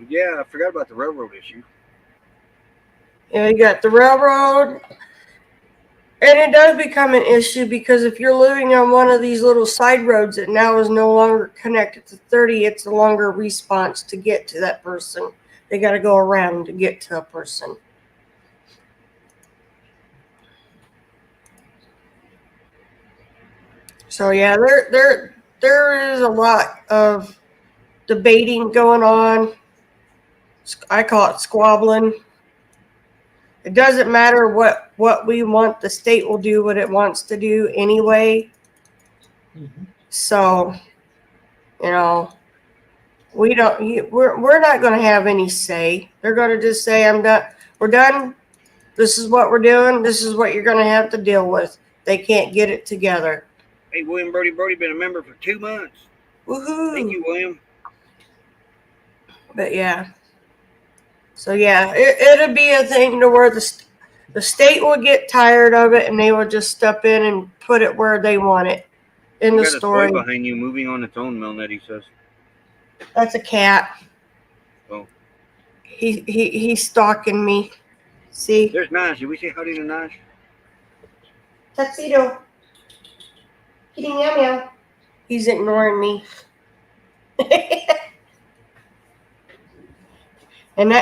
Yeah, I forgot about the railroad issue. Yeah, you got the railroad. And it does become an issue because if you're living on one of these little side roads that now is no longer connected to 30, it's a longer response to get to that person. They got to go around to get to a person. So yeah, there is a lot of debating going on. I call it squabbling. It doesn't matter what we want. The state will do what it wants to do anyway. Mm-hmm. So, we're not going to have any say. They're going to just say, "I'm done. We're done. This is what we're doing. This is what you're going to have to deal with." They can't get it together. Hey, William Brody been a member for 2 months. Woohoo! Thank you, William. But yeah. So yeah, it'll be a thing to where the state will get tired of it and they will just step in and put it where they want it in the You got story. a toy behind you moving on its own, Melnette says. That's a cat. Oh. He's stalking me. See? There's Naj. Did we say howdy to Naj? Tuxedo. Kitty meow meow. He's ignoring me. And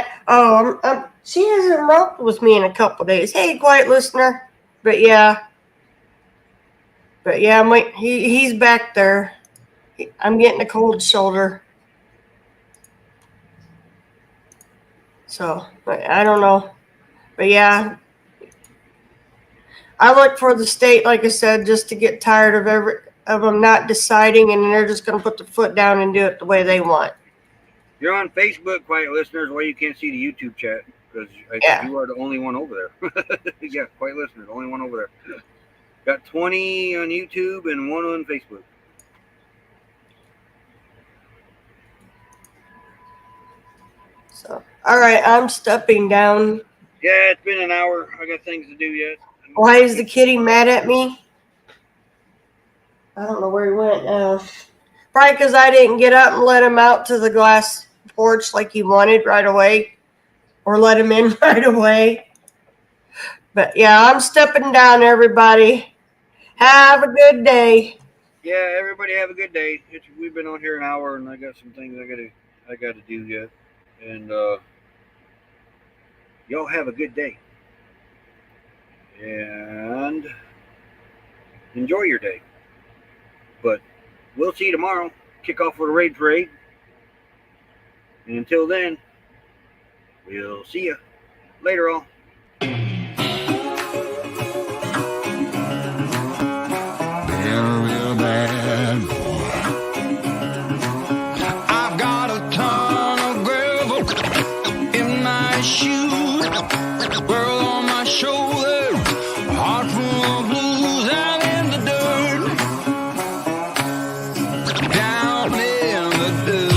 she hasn't romped with me in a couple days. Hey, quiet listener. But yeah. He's back there. I'm getting a cold shoulder. So, but I don't know. But yeah, I look for the state, like I said, just to get tired of them not deciding, and they're just going to put the foot down and do it the way they want. You're on Facebook, quiet listeners. Why you can't see the YouTube chat? Because you are the only one over there. Yeah, quiet listeners, only one over there. Got 20 on YouTube and 1 on Facebook. So, all right, I'm stepping down. Yeah, it's been an hour. I got things to do yet. Why is the kitty mad at me? I don't know where he went now. Probably because I didn't get up and let him out to the glass porch like he wanted right away. Or let him in right away. But yeah, I'm stepping down, everybody. Have a good day. Yeah, everybody have a good day. We've been on here an hour, and I got some things I gotta do yet. And y'all have a good day. And enjoy your day. But we'll see you tomorrow. Kick off with a raid parade. And until then, we'll see you later, all. Real bad boy. I've got a ton of gravel in my shoe, world on my shoulder, heart full of blues, and in the dirt, down in the dirt.